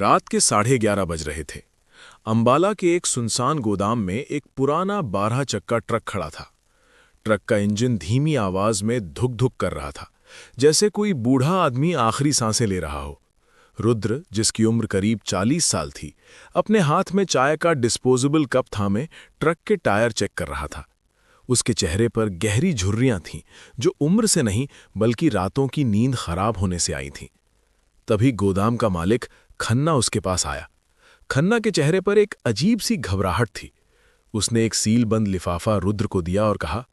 रात के 11:30 बज रहे थे। अंबाला के एक सुनसान गोदाम में एक पुराना 12 चक्का ट्रक खड़ा था। ट्रक का इंजन धीमी आवाज में धुक धुक कर रहा था, जैसे कोई बूढ़ा आदमी आखिरी सांसें ले रहा हो। रुद्र, जिसकी उम्र करीब 40 साल थी, अपने हाथ में चाय का डिस्पोजेबल कप थामे ट्रक के टायर चेक कर रहा था। उसके चेहरे पर गहरी झुर्रियां थीं, जो उम्र से नहीं बल्कि रातों की नींद खराब होने से आई थीं। तभी गोदाम का मालिक खन्ना उसके पास आया। खन्ना के चेहरे पर एक अजीब सी घबराहट थी। उसने एक सीलबंद लिफाफा रुद्र को दिया और कहा,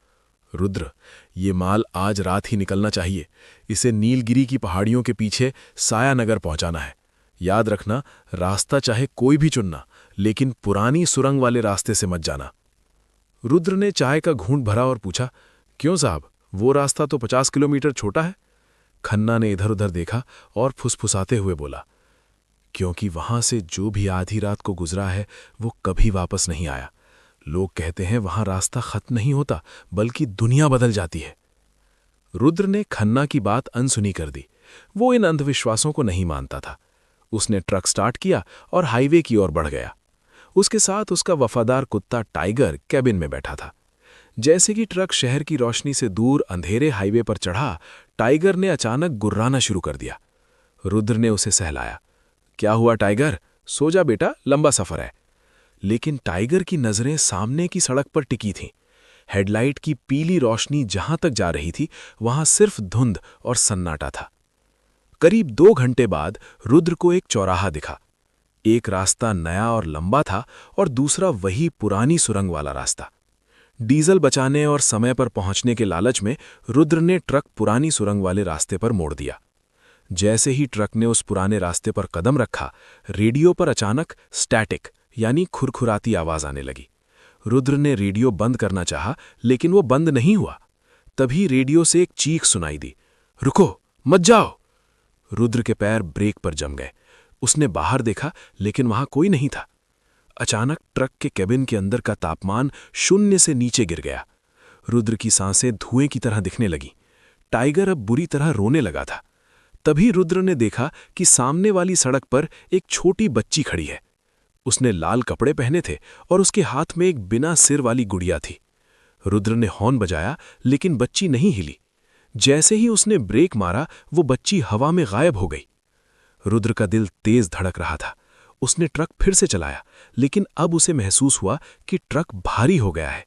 रुद्र, ये माल आज रात ही निकलना चाहिए। इसे नीलगिरी की पहाड़ियों के पीछे सायानगर पहुंचाना है। याद रखना, रास्ता चाहे कोई भी चुनना, लेकिन पुरानी सुरंग वाले रास्ते से मत जाना। रुद्र ने चाय का घूंट भरा और पूछा, क्यों साहब, वो रास्ता तो 50 किलोमीटर छोटा है। खन्ना ने इधर उधर देखा और फुसफुसाते हुए बोला, क्योंकि वहां से जो भी आधी रात को गुजरा है वो कभी वापस नहीं आया। लोग कहते हैं वहां रास्ता खत्म नहीं होता, बल्कि दुनिया बदल जाती है। रुद्र ने खन्ना की बात अनसुनी कर दी। वो इन अंधविश्वासों को नहीं मानता था। उसने ट्रक स्टार्ट किया और हाईवे की ओर बढ़ गया। उसके साथ उसका वफादार कुत्ता टाइगर कैबिन में बैठा था। जैसे कि ट्रक शहर की रोशनी से दूर अंधेरे हाईवे पर चढ़ा, टाइगर ने अचानक गुर्राना शुरू कर दिया। रुद्र ने उसे सहलाया। क्या हुआ टाइगर, सो जा बेटा, लंबा सफर है। लेकिन टाइगर की नजरें सामने की सड़क पर टिकी थीं। हेडलाइट की पीली रोशनी जहां तक जा रही थी, वहां सिर्फ धुंध और सन्नाटा था। करीब 2 घंटे बाद रुद्र को एक चौराहा दिखा। एक रास्ता नया और लंबा था और दूसरा वही पुरानी सुरंग वाला रास्ता। डीजल बचाने और समय पर पहुंचने के लालच में रुद्र ने ट्रक पुरानी सुरंग वाले रास्ते पर मोड़ दिया। जैसे ही ट्रक ने उस पुराने रास्ते पर कदम रखा, रेडियो पर अचानक स्टैटिक यानी खुरखुराती आवाज आने लगी। रुद्र ने रेडियो बंद करना चाहा, लेकिन वो बंद नहीं हुआ। तभी रेडियो से एक चीख सुनाई दी, रुको, मत जाओ। रुद्र के पैर ब्रेक पर जम गए। उसने बाहर देखा, लेकिन वहां कोई नहीं था। अचानक ट्रक के केबिन के अंदर का तापमान 0 से नीचे गिर गया। रुद्र की सांसें धुएं की तरह दिखने लगी। टाइगर अब बुरी तरह रोने लगा था। तभी रुद्र ने देखा कि सामने वाली सड़क पर एक छोटी बच्ची खड़ी है। उसने लाल कपड़े पहने थे और उसके हाथ में एक बिना सिर वाली गुड़िया थी। रुद्र ने हॉर्न बजाया, लेकिन बच्ची नहीं हिली। जैसे ही उसने ब्रेक मारा, वो बच्ची हवा में गायब हो गई। रुद्र का दिल तेज धड़क रहा था। उसने ट्रक फिर से चलाया, लेकिन अब उसे महसूस हुआ कि ट्रक भारी हो गया है।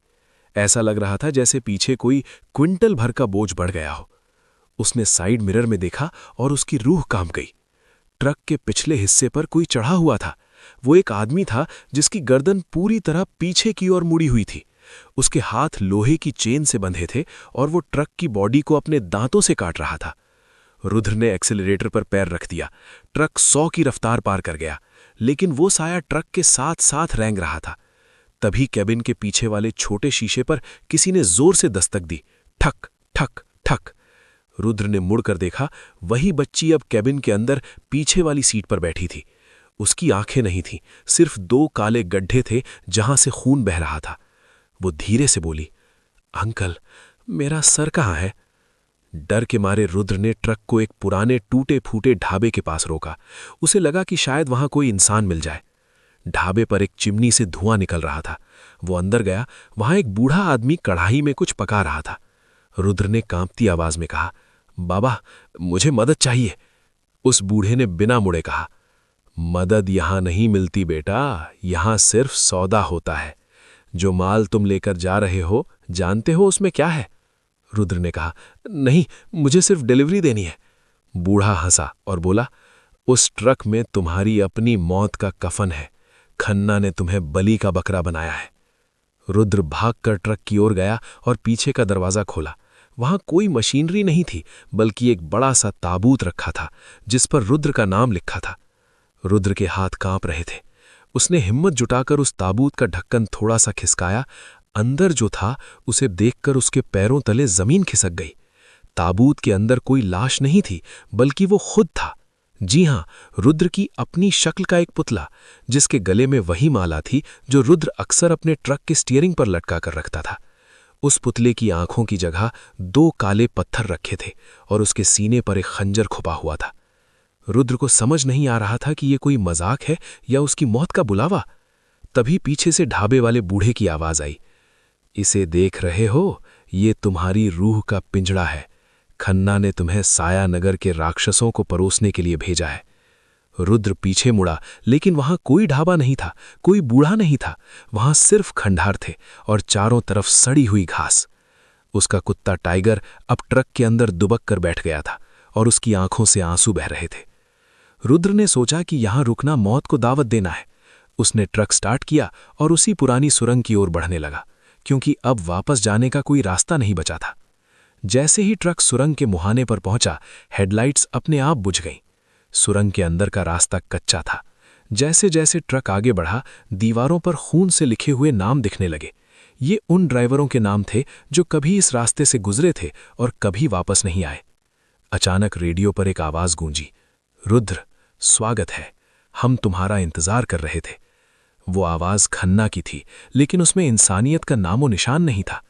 ऐसा लग रहा था जैसे पीछे कोई क्विंटल भर का बोझ बढ़ गया हो। उसने साइड मिरर में देखा और उसकी रूह कांप गई। ट्रक के पिछले हिस्से पर कोई चढ़ा हुआ था। वो एक आदमी था जिसकी गर्दन पूरी तरह पीछे की ओर मुड़ी हुई थी। उसके हाथ लोहे की चेन से बंधे थे और वो ट्रक की बॉडी को अपने दांतों से काट रहा था। रुद्र ने एक्सेलरेटर पर पैर रख दिया। ट्रक 100 की रफ्तार पार कर गया, लेकिन वो साया ट्रक के साथ साथ रेंग रहा था। तभी कैबिन के पीछे वाले छोटे शीशे पर किसी ने जोर से दस्तक दी। ठक ठक ठक। रुद्र ने मुड़कर देखा। वही बच्ची अब कैबिन के अंदर पीछे वाली सीट पर बैठी थी। उसकी आंखें नहीं थीं, सिर्फ 2 काले गड्ढे थे जहां से खून बह रहा था। वो धीरे से बोली, अंकल, मेरा सर कहाँ है? डर के मारे रुद्र ने ट्रक को एक पुराने टूटे फूटे ढाबे के पास रोका। उसे लगा कि शायद वहां कोई इंसान मिल जाए। ढाबे पर एक चिमनी से धुआं निकल रहा था। वो अंदर गया। वहां एक बूढ़ा आदमी कढ़ाई में कुछ पका रहा था। रुद्र ने कांपती आवाज में कहा, बाबा, मुझे मदद चाहिए। उस बूढ़े ने बिना मुड़े कहा, मदद यहां नहीं मिलती बेटा, यहां सिर्फ सौदा होता है। जो माल तुम लेकर जा रहे हो, जानते हो उसमें क्या है? रुद्र ने कहा, नहीं, मुझे सिर्फ डिलीवरी देनी है। बूढ़ा हंसा और बोला, उस ट्रक में तुम्हारी अपनी मौत का कफन है। खन्ना ने तुम्हें बलि का बकरा बनाया है। रुद्र भागकर ट्रक की ओर गया और पीछे का दरवाजा खोला। वहां कोई मशीनरी नहीं थी, बल्कि एक बड़ा सा ताबूत रखा था जिस पर रुद्र का नाम लिखा था। रुद्र के हाथ कांप रहे थे। उसने हिम्मत जुटाकर उस ताबूत का ढक्कन थोड़ा सा खिसकाया। अंदर जो था उसे देखकर उसके पैरों तले जमीन खिसक गई। ताबूत के अंदर कोई लाश नहीं थी, बल्कि वो खुद था। जी हां, रुद्र की अपनी शक्ल का एक पुतला, जिसके गले में वही माला थी जो रुद्र अक्सर अपने ट्रक के स्टीयरिंग पर लटका कर रखता था। उस पुतले की आंखों की जगह 2 काले पत्थर रखे थे और उसके सीने पर एक खंजर खुपा हुआ था। रुद्र को समझ नहीं आ रहा था कि ये कोई मजाक है या उसकी मौत का बुलावा। तभी पीछे से ढाबे वाले बूढ़े की आवाज आई, इसे देख रहे हो, ये तुम्हारी रूह का पिंजड़ा है। खन्ना ने तुम्हें सायानगर के राक्षसों को परोसने के लिए भेजा है। रुद्र पीछे मुड़ा, लेकिन वहां कोई ढाबा नहीं था, कोई बूढ़ा नहीं था। वहां सिर्फ खंडहर थे और चारों तरफ सड़ी हुई घास। उसका कुत्ता टाइगर अब ट्रक के अंदर दुबक कर बैठ गया था और उसकी आंखों से आंसू बह रहे थे। रुद्र ने सोचा कि यहां रुकना मौत को दावत देना है। उसने ट्रक स्टार्ट किया और उसी पुरानी सुरंग की ओर बढ़ने लगा, क्योंकि अब वापस जाने का कोई रास्ता नहीं बचा था। जैसे ही ट्रक सुरंग के मुहाने पर पहुंचा, हेडलाइट्स अपने आप बुझ गईं। सुरंग के अंदर का रास्ता कच्चा था। जैसे जैसे ट्रक आगे बढ़ा, दीवारों पर खून से लिखे हुए नाम दिखने लगे। ये उन ड्राइवरों के नाम थे जो कभी इस रास्ते से गुजरे थे और कभी वापस नहीं आए। अचानक रेडियो पर एक आवाज गूंजी, रुद्र, स्वागत है, हम तुम्हारा इंतजार कर रहे थे। वो आवाज खन्ना की थी, लेकिन उसमें इंसानियत का नामो निशान नहीं था।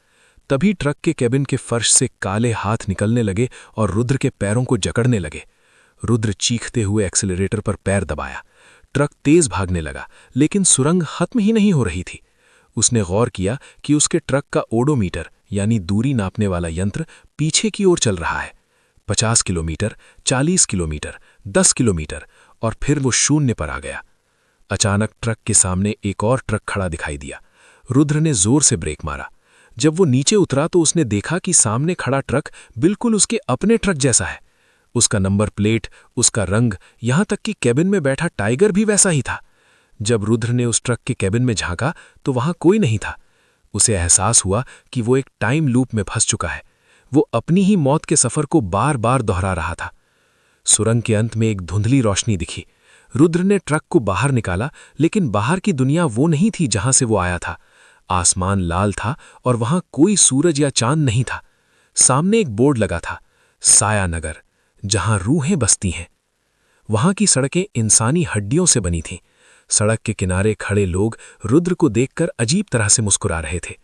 तभी ट्रक के केबिन के फर्श से काले हाथ निकलने लगे और रुद्र के पैरों को जकड़ने लगे। रुद्र चीखते हुए एक्सीलरेटर पर पैर दबाया। ट्रक तेज भागने लगा, लेकिन सुरंग खत्म ही नहीं हो रही थी। उसने गौर किया कि उसके ट्रक का ओडोमीटर यानी दूरी नापने वाला यंत्र पीछे की ओर चल रहा है। 50 किलोमीटर, 40 किलोमीटर, 10 किलोमीटर, और फिर वो शून्य पर आ गया। अचानक ट्रक के सामने एक और ट्रक खड़ा दिखाई दिया। रुद्र ने जोर से ब्रेक मारा। जब वो नीचे उतरा तो उसने देखा कि सामने खड़ा ट्रक बिल्कुल उसके अपने ट्रक जैसा है। उसका नंबर प्लेट, उसका रंग, यहां तक कि केबिन में बैठा टाइगर भी वैसा ही था। जब रुद्र ने उस ट्रक के केबिन में झांका तो वहां कोई नहीं था। उसे एहसास हुआ कि वो एक टाइम लूप में फंस चुका है। वो अपनी ही मौत के सफर को बार बार दोहरा रहा था। सुरंग के अंत में एक धुंधली रोशनी दिखी। रुद्र ने ट्रक को बाहर निकाला, लेकिन बाहर की दुनिया वो नहीं थी जहां से वो आया था। आसमान लाल था और वहां कोई सूरज या चांद नहीं था। सामने एक बोर्ड लगा था, सायानगर, जहां रूहें बसती हैं। वहां की सड़कें इंसानी हड्डियों से बनी थीं। सड़क के किनारे खड़े लोग रुद्र को देखकर अजीब तरह से मुस्कुरा रहे थे।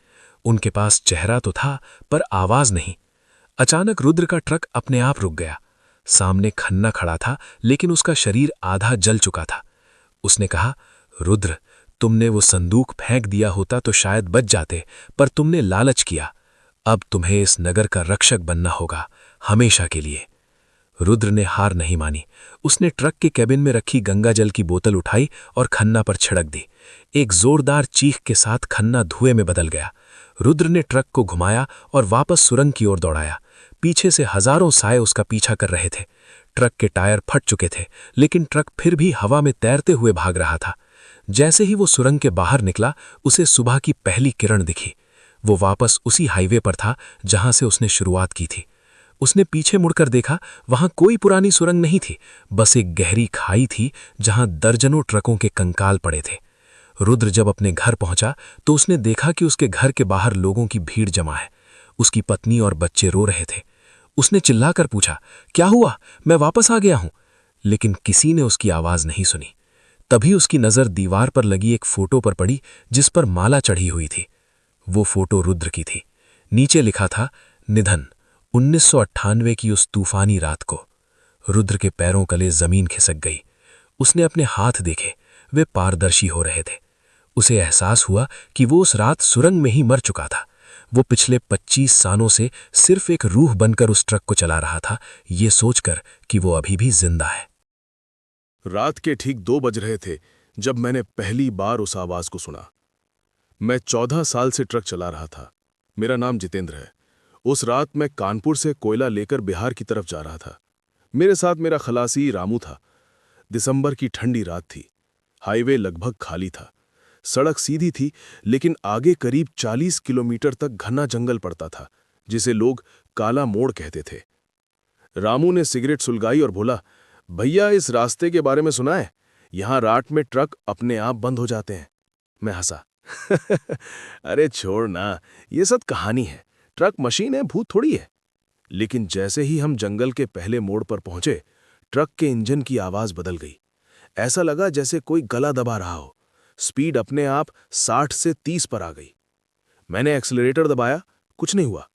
उनके पास चेहरा तो था, पर आवाज नहीं। अचानक रुद्र का ट्रक अपने आप रुक गया। सामने खन्ना खड़ा था, लेकिन उसका शरीर आधा जल चुका था। उसने कहा, रुद्र, तुमने वो संदूक फेंक दिया होता तो शायद बच जाते, पर तुमने लालच किया। अब तुम्हें इस नगर का रक्षक बनना होगा, हमेशा के लिए। रुद्र ने हार नहीं मानी। उसने ट्रक के केबिन में रखी गंगा जल की बोतल उठाई और खन्ना पर छिड़क दी। एक जोरदार चीख के साथ खन्ना धुएं में बदल गया। रुद्र ने ट्रक को घुमाया और वापस सुरंग की ओर दौड़ाया। पीछे से हजारों साए उसका पीछा कर रहे थे। ट्रक के टायर फट चुके थे, लेकिन ट्रक फिर भी हवा में तैरते हुए भाग रहा था। जैसे ही वो सुरंग के बाहर निकला, उसे सुबह की पहली किरण दिखी। वो वापस उसी हाईवे पर था जहां से उसने शुरुआत की थी। उसने पीछे मुड़कर देखा, वहां कोई पुरानी सुरंग नहीं थी, बस एक गहरी खाई थी जहां दर्जनों ट्रकों के कंकाल पड़े थे। रुद्र जब अपने घर पहुंचा तो उसने देखा कि उसके घर के बाहर लोगों की भीड़ जमा है। उसकी पत्नी और बच्चे रो रहे थे। उसने चिल्लाकर पूछा, क्या हुआ? मैं वापस आ गया हूं। लेकिन किसी ने उसकी आवाज नहीं सुनी। तभी उसकी नजर दीवार पर लगी एक फोटो पर पड़ी, जिस पर माला चढ़ी हुई थी। वो फोटो रुद्र की थी। नीचे लिखा था, निधन, 1998 की उस तूफानी रात को। रुद्र के पैरों तले जमीन खिसक गई। उसने अपने हाथ देखे, वे पारदर्शी हो रहे थे। उसे एहसास हुआ कि वो उस रात सुरंग में ही मर चुका था। वो पिछले 25 सालों से सिर्फ एक रूह बनकर उस ट्रक को चला रहा था, ये सोचकर कि वो अभी भी जिंदा है। रात के ठीक 2 बज रहे थे जब मैंने पहली बार उस आवाज को सुना। मैं 14 साल से ट्रक चला रहा था। मेरा नाम जितेंद्र है। उस रात मैं कानपुर से कोयला लेकर बिहार की तरफ जा रहा था। मेरे साथ मेरा खलासी रामू था। दिसंबर की ठंडी रात थी। हाईवे लगभग खाली था। सड़क सीधी थी, लेकिन आगे करीब 40 किलोमीटर तक घना जंगल पड़ता था, जिसे लोग काला मोड़ कहते थे। रामू ने सिगरेट सुलगाई और बोला, भैया, इस रास्ते के बारे में सुना है? यहां रात में ट्रक अपने आप बंद हो जाते हैं। मैं हंसा। अरे छोड़ ना, ये सब कहानी है। ट्रक मशीन है, भूत थोड़ी है। लेकिन जैसे ही हम जंगल के पहले मोड़ पर पहुंचे, ट्रक के इंजन की आवाज बदल गई। ऐसा लगा जैसे कोई गला दबा रहा हो। स्पीड अपने आप 60 से 30 पर आ गई। मैंने एक्सीलरेटर दबाया, कुछ नहीं हुआ।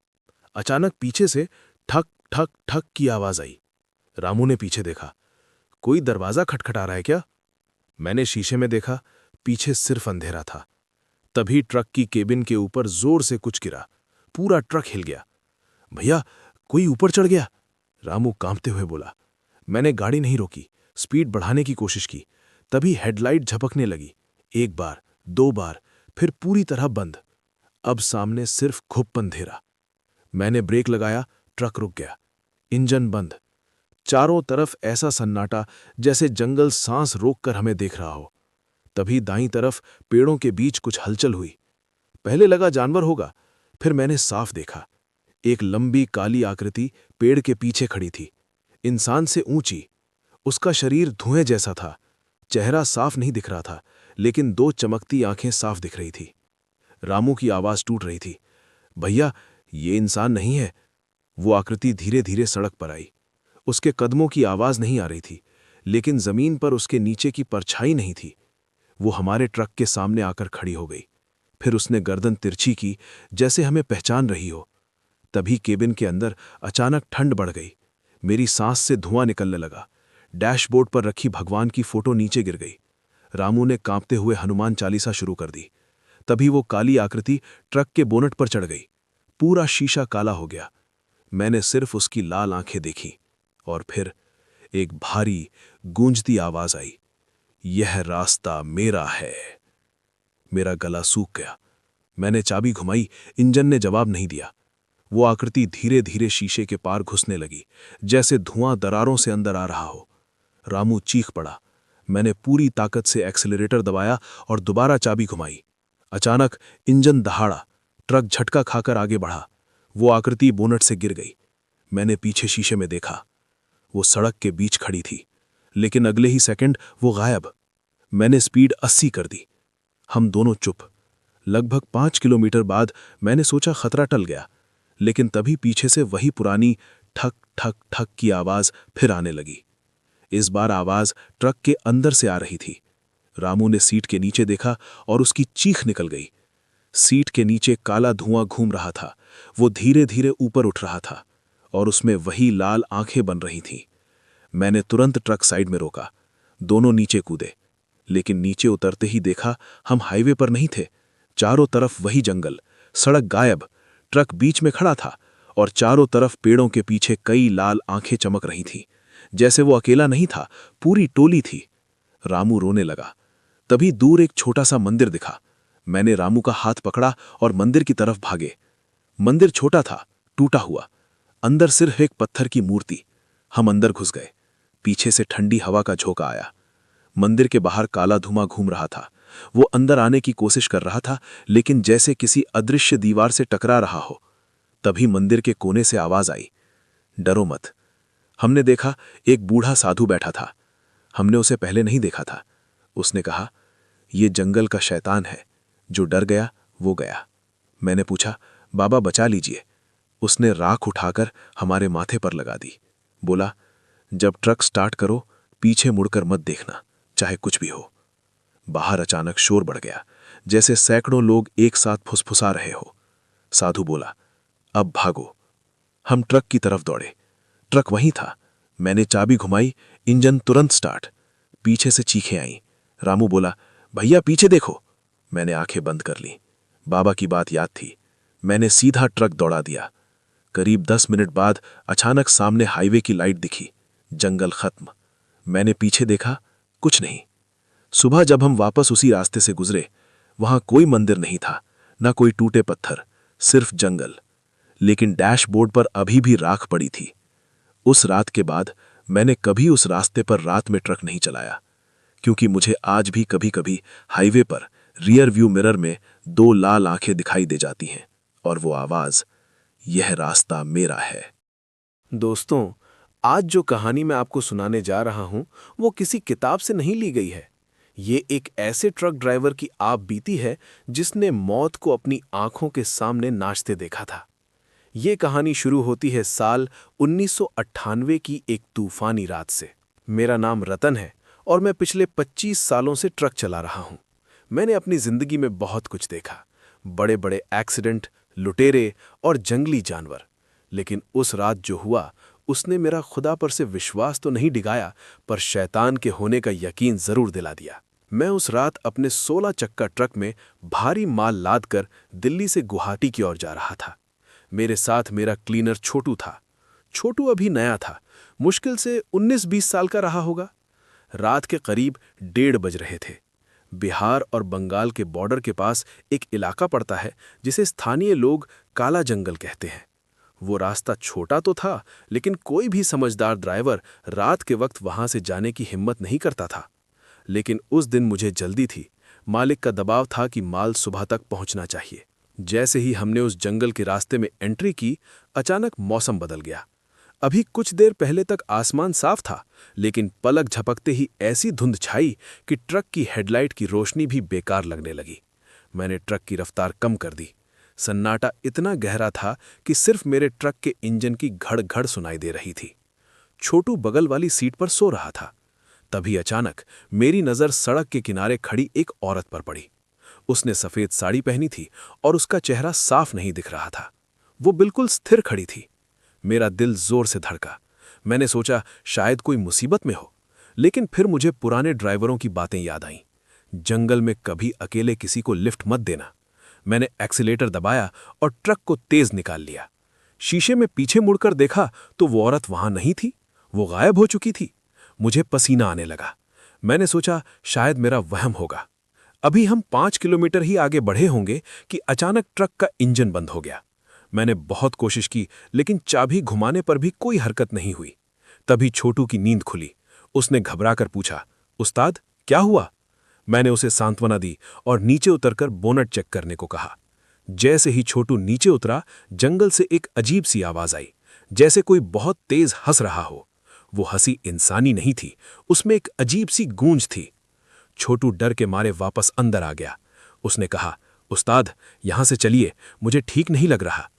अचानक पीछे से ठक ठक ठक की आवाज आई। रामू ने पीछे देखा। कोई दरवाजा खटखटा रहा है क्या? मैंने शीशे में देखा, पीछे सिर्फ अंधेरा था। तभी ट्रक की केबिन के ऊपर जोर से कुछ गिरा। पूरा ट्रक हिल गया। भैया, कोई ऊपर चढ़ गया, रामू कांपते हुए बोला। मैंने गाड़ी नहीं रोकी, स्पीड बढ़ाने की कोशिश की। तभी हेडलाइट झपकने लगी। 1 बार, 2 बार, फिर पूरी तरह बंद। अब सामने सिर्फ घुप अंधेरा। मैंने ब्रेक लगाया, ट्रक रुक गया। इंजन बंद। चारों तरफ ऐसा सन्नाटा जैसे जंगल सांस रोककर हमें देख रहा हो। तभी दाईं तरफ पेड़ों के बीच कुछ हलचल हुई। पहले लगा जानवर होगा, फिर मैंने साफ देखा। एक लंबी काली आकृति पेड़ के पीछे खड़ी थी, इंसान से ऊंची। उसका शरीर धुएं जैसा था। चेहरा साफ नहीं दिख रहा था, लेकिन 2 चमकती आंखें साफ दिख रही थी। रामू की आवाज टूट रही थी। भैया, ये इंसान नहीं है। वो आकृति धीरे धीरे सड़क पर आई। उसके कदमों की आवाज नहीं आ रही थी, लेकिन जमीन पर उसके नीचे की परछाई नहीं थी। वो हमारे ट्रक के सामने आकर खड़ी हो गई। फिर उसने गर्दन तिरछी की, जैसे हमें पहचान रही हो। तभी केबिन के अंदर अचानक ठंड बढ़ गई। मेरी सांस से धुआं निकलने लगा। डैशबोर्ड पर रखी भगवान की फोटो नीचे गिर गई। रामू ने कांपते हुए हनुमान चालीसा शुरू कर दी। तभी वो काली आकृति ट्रक के बोनट पर चढ़ गई। पूरा शीशा काला हो गया। मैंने सिर्फ उसकी लाल आंखें देखी, और फिर एक भारी गूंजती आवाज आई, यह रास्ता मेरा है। मेरा गला सूख गया। मैंने चाबी घुमाई, इंजन ने जवाब नहीं दिया। वो आकृति धीरे धीरे शीशे के पार घुसने लगी, जैसे धुआं दरारों से अंदर आ रहा हो। रामू चीख पड़ा। मैंने पूरी ताकत से एक्सीलरेटर दबाया और दोबारा चाबी घुमाई। अचानक इंजन दहाड़ा, ट्रक झटका खाकर आगे बढ़ा। वो आकृति बोनट से गिर गई। मैंने पीछे शीशे में देखा। वो सड़क के बीच खड़ी थी, लेकिन अगले ही सेकंड वो गायब। मैंने स्पीड 80 कर दी। हम दोनों चुप। लगभग 5 किलोमीटर बाद मैंने सोचा खतरा टल गया, लेकिन तभी पीछे से वही पुरानी ठक ठक ठक की आवाज फिर आने लगी। इस बार आवाज ट्रक के अंदर से आ रही थी। रामू ने सीट के नीचे देखा और उसकी चीख निकल गई। सीट के नीचे काला धुआं घूम रहा था। वो धीरे धीरे ऊपर उठ रहा था और उसमें वही लाल आंखें बन रही थीं। मैंने तुरंत ट्रक साइड में रोका। दोनों नीचे कूदे, लेकिन नीचे उतरते ही देखा हम हाईवे पर नहीं थे। चारों तरफ वही जंगल, सड़क गायब, ट्रक बीच में खड़ा था और चारों तरफ पेड़ों के पीछे कई लाल आंखें चमक रही थीं। जैसे वो अकेला नहीं था, पूरी टोली थी। रामू रोने लगा। तभी दूर एक छोटा सा मंदिर दिखा। मैंने रामू का हाथ पकड़ा और मंदिर की तरफ भागे। मंदिर छोटा था, टूटा हुआ। अंदर सिर्फ एक पत्थर की मूर्ति। हम अंदर घुस गए। पीछे से ठंडी हवा का झोंका आया। मंदिर के बाहर काला धुआं घूम रहा था। वो अंदर आने की कोशिश कर रहा था, लेकिन जैसे किसी अदृश्य दीवार से टकरा रहा हो। तभी मंदिर के कोने से आवाज आई, डरो मत। हमने देखा एक बूढ़ा साधु बैठा था। हमने उसे पहले नहीं देखा था। उसने कहा, ये जंगल का शैतान है, जो डर गया वो गया। मैंने पूछा, बाबा बचा लीजिए। उसने राख उठाकर हमारे माथे पर लगा दी। बोला, जब ट्रक स्टार्ट करो पीछे मुड़कर मत देखना, चाहे कुछ भी हो। बाहर अचानक शोर बढ़ गया, जैसे सैकड़ों लोग एक साथ फुसफुसा रहे हो। साधु बोला, अब भागो। हम ट्रक की तरफ दौड़े। ट्रक वहीं था। मैंने चाबी घुमाई, इंजन तुरंत स्टार्ट। पीछे से चीखें आईं। रामू बोला, भैया पीछे देखो। मैंने आंखें बंद कर ली। बाबा की बात याद थी। मैंने सीधा ट्रक दौड़ा दिया। करीब 10 मिनट बाद अचानक सामने हाईवे की लाइट दिखी। जंगल खत्म। मैंने पीछे देखा, कुछ नहीं। सुबह जब हम वापस उसी रास्ते से गुजरे, वहां कोई मंदिर नहीं था, ना कोई टूटे पत्थर, सिर्फ जंगल। लेकिन डैशबोर्ड पर अभी भी राख पड़ी थी। उस रात के बाद मैंने कभी उस रास्ते पर रात में ट्रक नहीं चलाया, क्योंकि मुझे आज भी कभी कभी हाईवे पर रियर व्यू मिरर में 2 लाल आंखें दिखाई दे जाती हैं, और वो आवाज, यह रास्ता मेरा है। दोस्तों, आज जो कहानी मैं आपको सुनाने जा रहा हूं, वो किसी किताब से नहीं ली गई है। ये एक ऐसे ट्रक ड्राइवर की आप बीती है जिसने मौत को अपनी आंखों के सामने नाचते देखा था। ये कहानी शुरू होती है साल 1998 की एक तूफानी रात से। मेरा नाम रतन है और मैं पिछले 25 सालों से ट्रक चला रहा हूं। मैंने अपनी जिंदगी में बहुत कुछ देखा, बड़े बड़े एक्सीडेंट, लुटेरे और जंगली जानवर। लेकिन उस रात जो हुआ, उसने मेरा खुदा पर से विश्वास तो नहीं डिगाया, पर शैतान के होने का यकीन जरूर दिला दिया। मैं उस रात अपने 16 चक्का ट्रक में भारी माल लाद कर दिल्ली से गुवाहाटी की ओर जा रहा था। मेरे साथ मेरा क्लीनर छोटू था। छोटू अभी नया था, मुश्किल से 19-20 साल का रहा होगा। रात के करीब 1:30 बज रहे थे। बिहार और बंगाल के बॉर्डर के पास एक इलाका पड़ता है जिसे स्थानीय लोग काला जंगल कहते हैं। वो रास्ता छोटा तो था, लेकिन कोई भी समझदार ड्राइवर रात के वक्त वहां से जाने की हिम्मत नहीं करता था। लेकिन उस दिन मुझे जल्दी थी। मालिक का दबाव था कि माल सुबह तक पहुंचना चाहिए। जैसे ही हमने उस जंगल के रास्ते में एंट्री की, अचानक मौसम बदल गया। अभी कुछ देर पहले तक आसमान साफ था, लेकिन पलक झपकते ही ऐसी धुंध छाई कि ट्रक की हेडलाइट की रोशनी भी बेकार लगने लगी। मैंने ट्रक की रफ्तार कम कर दी। सन्नाटा इतना गहरा था कि सिर्फ मेरे ट्रक के इंजन की घड़-घड़ सुनाई दे रही थी। छोटू बगल वाली सीट पर सो रहा था। तभी अचानक मेरी नजर सड़क के किनारे खड़ी एक औरत पर पड़ी। उसने सफेद साड़ी पहनी थी और उसका चेहरा साफ नहीं दिख रहा था। वो बिल्कुल स्थिर खड़ी थी। मेरा दिल जोर से धड़का। मैंने सोचा शायद कोई मुसीबत में हो, लेकिन फिर मुझे पुराने ड्राइवरों की बातें याद आईं। जंगल में कभी अकेले किसी को लिफ्ट मत देना। मैंने एक्सीलेटर दबाया और ट्रक को तेज निकाल लिया। शीशे में पीछे मुड़कर देखा तो वो औरत वहां नहीं थी, वो गायब हो चुकी थी। मुझे पसीना आने लगा। मैंने सोचा शायद मेरा वहम होगा। अभी हम 5 किलोमीटर ही आगे बढ़े होंगे कि अचानक ट्रक का इंजन बंद हो गया। मैंने बहुत कोशिश की, लेकिन चाबी घुमाने पर भी कोई हरकत नहीं हुई। तभी छोटू की नींद खुली। उसने घबराकर पूछा, उस्ताद क्या हुआ? मैंने उसे सांत्वना दी और नीचे उतरकर बोनट चेक करने को कहा। जैसे ही छोटू नीचे उतरा, जंगल से एक अजीब सी आवाज आई, जैसे कोई बहुत तेज हंस रहा हो। वो हंसी इंसानी नहीं थी, उसमें एक अजीब सी गूंज थी। छोटू डर के मारे वापस अंदर आ गया। उसने कहा, उस्ताद यहां से चलिए, मुझे ठीक नहीं लग रहा।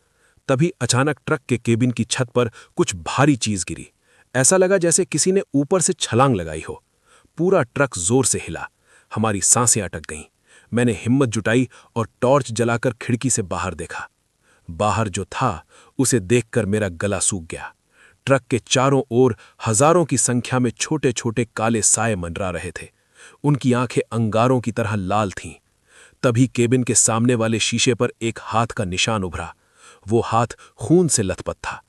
तभी अचानक ट्रक के केबिन की छत पर कुछ भारी चीज गिरी। ऐसा लगा जैसे किसी ने ऊपर से छलांग लगाई हो। पूरा ट्रक जोर से हिला। हमारी सांसें अटक गईं। मैंने हिम्मत जुटाई और टॉर्च जलाकर खिड़की से बाहर देखा। बाहर जो था उसे देखकर मेरा गला सूख गया। ट्रक के चारों ओर हजारों की संख्या में छोटे छोटे काले साए मंडरा रहे थे। उनकी आंखें अंगारों की तरह लाल थीं। तभी केबिन के सामने वाले शीशे पर एक हाथ का निशान उभरा। वो हाथ खून से लथपथ था।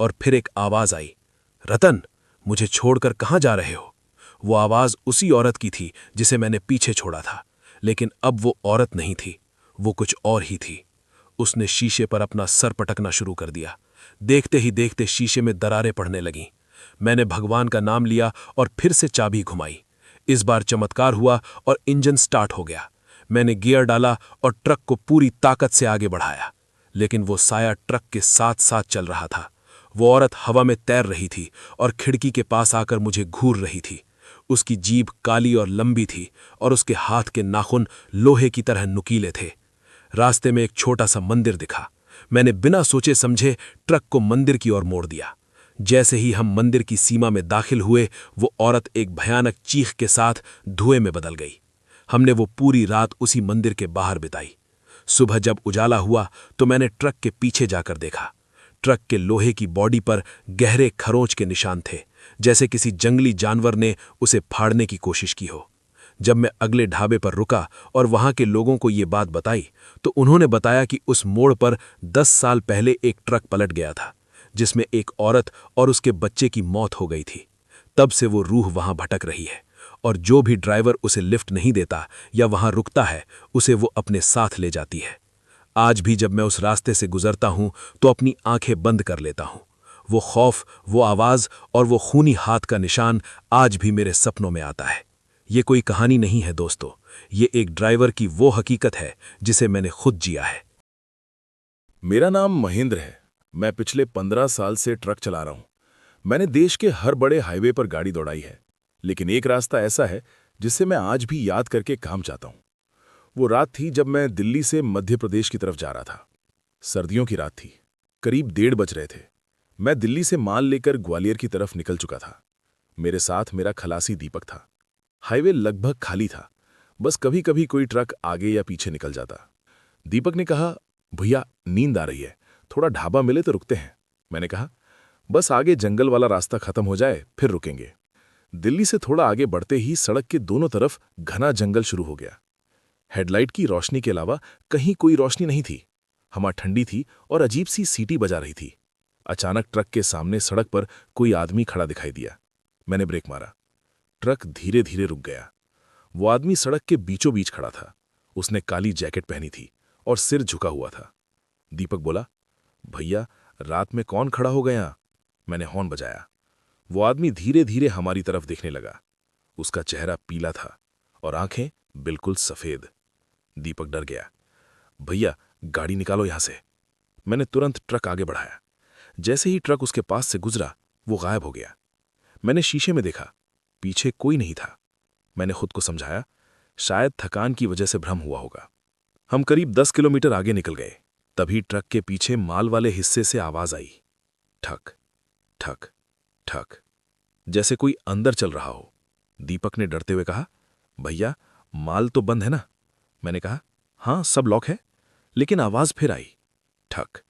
और फिर एक आवाज आई, रतन, मुझे छोड़कर कहां जा रहे हो? वो आवाज उसी औरत की थी जिसे मैंने पीछे छोड़ा था, लेकिन अब वो औरत नहीं थी, वो कुछ और ही थी। उसने शीशे पर अपना सर पटकना शुरू कर दिया। देखते ही देखते शीशे में दरारें पड़ने लगीं। मैंने भगवान का नाम लिया और फिर से चाबी घुमाई। इस बार चमत्कार हुआ और इंजन स्टार्ट हो गया। मैंने गियर डाला और ट्रक को पूरी ताकत से आगे बढ़ाया, लेकिन वो साया ट्रक के साथ साथ चल रहा था। वो औरत हवा में तैर रही थी और खिड़की के पास आकर मुझे घूर रही थी। उसकी जीभ काली और लंबी थी और उसके हाथ के नाखून लोहे की तरह नुकीले थे। रास्ते में एक छोटा सा मंदिर दिखा। मैंने बिना सोचे समझे ट्रक को मंदिर की ओर मोड़ दिया। जैसे ही हम मंदिर की सीमा में दाखिल हुए, वो औरत एक भयानक चीख के साथ धुएं में बदल गई। हमने वो पूरी रात उसी मंदिर के बाहर बिताई। सुबह जब उजाला हुआ तो मैंने ट्रक के पीछे जाकर देखा। ट्रक के लोहे की बॉडी पर गहरे खरोंच के निशान थे, जैसे किसी जंगली जानवर ने उसे फाड़ने की कोशिश की हो। जब मैं अगले ढाबे पर रुका और वहां के लोगों को ये बात बताई, तो उन्होंने बताया कि उस मोड़ पर 10 साल पहले एक ट्रक पलट गया था, जिसमें एक औरत और उसके बच्चे की मौत हो गई थी। तब से वो रूह वहां भटक रही है और जो भी ड्राइवर उसे लिफ्ट नहीं देता या वहां रुकता है, उसे वो अपने साथ ले जाती है। आज भी जब मैं उस रास्ते से गुजरता हूं तो अपनी आंखें बंद कर लेता हूं। वो खौफ, वो आवाज और वो खूनी हाथ का निशान आज भी मेरे सपनों में आता है। ये कोई कहानी नहीं है दोस्तों, ये एक ड्राइवर की वो हकीकत है जिसे मैंने खुद जिया है। मेरा नाम महेंद्र है। मैं पिछले 15 साल से ट्रक चला रहा हूं। मैंने देश के हर बड़े हाईवे पर गाड़ी दौड़ाई है, लेकिन एक रास्ता ऐसा है जिसे मैं आज भी याद करके काम चाहता हूं। वो रात थी जब मैं दिल्ली से मध्य प्रदेश की तरफ जा रहा था। सर्दियों की रात थी, करीब 1:30 बज रहे थे। मैं दिल्ली से माल लेकर ग्वालियर की तरफ निकल चुका था। मेरे साथ मेरा खलासी दीपक था। हाईवे लगभग खाली था, बस कभी कभी कोई ट्रक आगे या पीछे निकल जाता। दीपक ने कहा, भैया नींद आ रही है, थोड़ा ढाबा मिले तो रुकते हैं। मैंने कहा, बस आगे जंगल वाला रास्ता खत्म हो जाए फिर रुकेंगे। दिल्ली से थोड़ा आगे बढ़ते ही सड़क के दोनों तरफ घना जंगल शुरू हो गया। हेडलाइट की रोशनी के अलावा कहीं कोई रोशनी नहीं थी। हवा ठंडी थी और अजीब सी सीटी बजा रही थी। अचानक ट्रक के सामने सड़क पर कोई आदमी खड़ा दिखाई दिया। मैंने ब्रेक मारा। ट्रक धीरे धीरे रुक गया। वो आदमी सड़क के बीचों बीच खड़ा था। उसने काली जैकेट पहनी थी और सिर झुका हुआ था। दीपक बोला, भैया रात में कौन खड़ा हो गया? मैंने हॉर्न बजाया। वो आदमी धीरे धीरे हमारी तरफ देखने लगा। उसका चेहरा पीला था और आंखें बिल्कुल सफेद। दीपक डर गया। भैया गाड़ी निकालो यहां से। मैंने तुरंत ट्रक आगे बढ़ाया। जैसे ही ट्रक उसके पास से गुजरा वो गायब हो गया। मैंने शीशे में देखा, पीछे कोई नहीं था। मैंने खुद को समझाया, शायद थकान की वजह से भ्रम हुआ होगा। हम करीब 10 किलोमीटर आगे निकल गए। तभी ट्रक के पीछे माल वाले हिस्से से आवाज आई, ठक ठक ठक, जैसे कोई अंदर चल रहा हो। दीपक ने डरते हुए कहा, भैया माल तो बंद है ना? मैंने कहा, हाँ सब लॉक है। लेकिन आवाज फिर आई, ठक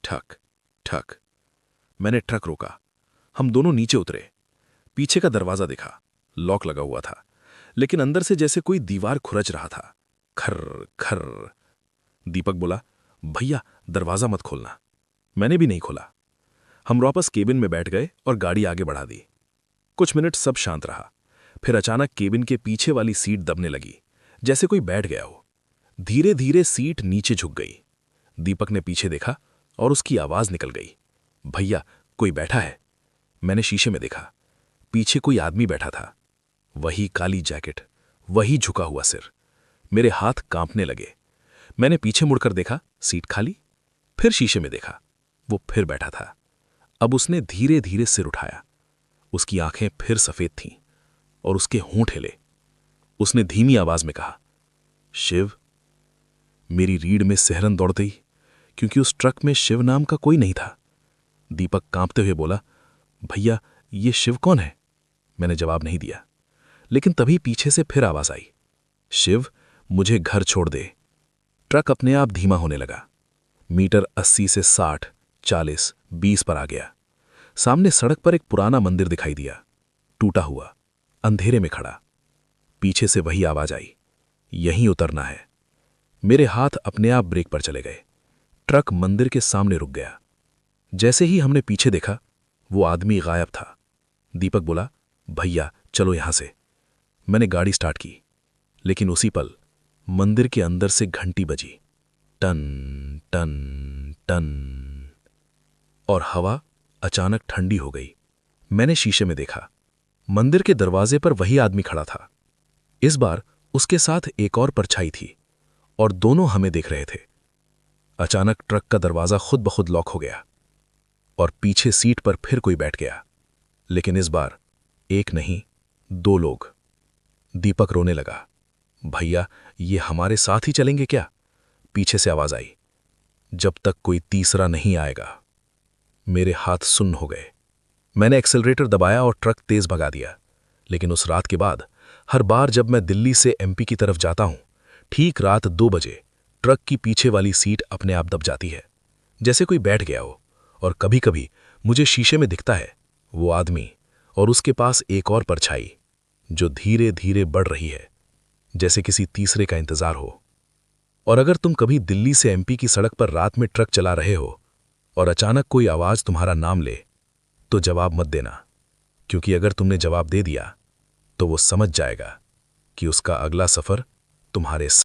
ठक ठक। मैंने ट्रक रोका। हम दोनों नीचे उतरे। पीछे का दरवाजा देखा, लॉक लगा हुआ था, लेकिन अंदर से जैसे कोई दीवार खुरच रहा था। खर्र खर्र। दीपक बोला, भैया दरवाजा मत खोलना। मैंने भी नहीं खोला। हम वापस केबिन में बैठ गए और गाड़ी आगे बढ़ा दी। कुछ मिनट सब शांत रहा। फिर अचानक केबिन के पीछे वाली सीट दबने लगी, जैसे कोई बैठ गया हो। धीरे धीरे सीट नीचे झुक गई। दीपक ने पीछे देखा और उसकी आवाज निकल गई, भैया कोई बैठा है। मैंने शीशे में देखा, पीछे कोई आदमी बैठा था। वही काली जैकेट, वही झुका हुआ सिर। मेरे हाथ कांपने लगे। मैंने पीछे मुड़कर देखा, सीट खाली। फिर शीशे में देखा, वो फिर बैठा था। अब उसने धीरे धीरे सिर उठाया। उसकी आंखें फिर सफेद थीं और उसके होंठ हिले। उसने धीमी आवाज में कहा, शिव। मेरी रीढ़ में सिहरन दौड़ गई, क्योंकि उस ट्रक में शिव नाम का कोई नहीं था। दीपक कांपते हुए बोला, भैया ये शिव कौन है? मैंने जवाब नहीं दिया। लेकिन तभी पीछे से फिर आवाज आई, शिव मुझे घर छोड़ दे। ट्रक अपने आप धीमा होने लगा। मीटर 80 से 60, 40, 20 पर आ गया। सामने सड़क पर एक पुराना मंदिर दिखाई दिया, टूटा हुआ, अंधेरे में खड़ा। पीछे से वही आवाज आई, यहीं उतरना है। मेरे हाथ अपने आप ब्रेक पर चले गए। ट्रक मंदिर के सामने रुक गया। जैसे ही हमने पीछे देखा, वो आदमी गायब था। दीपक बोला, भैया चलो यहां से। मैंने गाड़ी स्टार्ट की, लेकिन उसी पल मंदिर के अंदर से घंटी बजी, टन टन टन, और हवा अचानक ठंडी हो गई। मैंने शीशे में देखा, मंदिर के दरवाजे पर वही आदमी खड़ा था। इस बार उसके साथ एक और परछाई थी और दोनों हमें देख रहे थे। अचानक ट्रक का दरवाजा खुद ब खुद लॉक हो गया और पीछे सीट पर फिर कोई बैठ गया। लेकिन इस बार एक नहीं, 2 लोग। दीपक रोने लगा, भैया ये हमारे साथ ही चलेंगे क्या? पीछे से आवाज आई, जब तक कोई तीसरा नहीं आएगा। मेरे हाथ सुन्न हो गए। मैंने एक्सेलरेटर दबाया और ट्रक तेज भगा दिया। लेकिन उस रात के बाद हर बार जब मैं दिल्ली से एमपी की तरफ जाता हूं, ठीक रात 2 बजे ट्रक की पीछे वाली सीट अपने आप दब जाती है, जैसे कोई बैठ गया हो। और कभी कभी मुझे शीशे में दिखता है वो आदमी और उसके पास एक और परछाई, जो धीरे धीरे बढ़ रही है, जैसे किसी तीसरे का इंतजार हो। और अगर तुम कभी दिल्ली से एमपी की सड़क पर रात में ट्रक चला रहे हो और अचानक कोई आवाज तुम्हारा नाम ले, तो जवाब मत देना, क्योंकि अगर तुमने जवाब दे दिया तो वो समझ जाएगा कि उसका अगला सफर तुम्हारे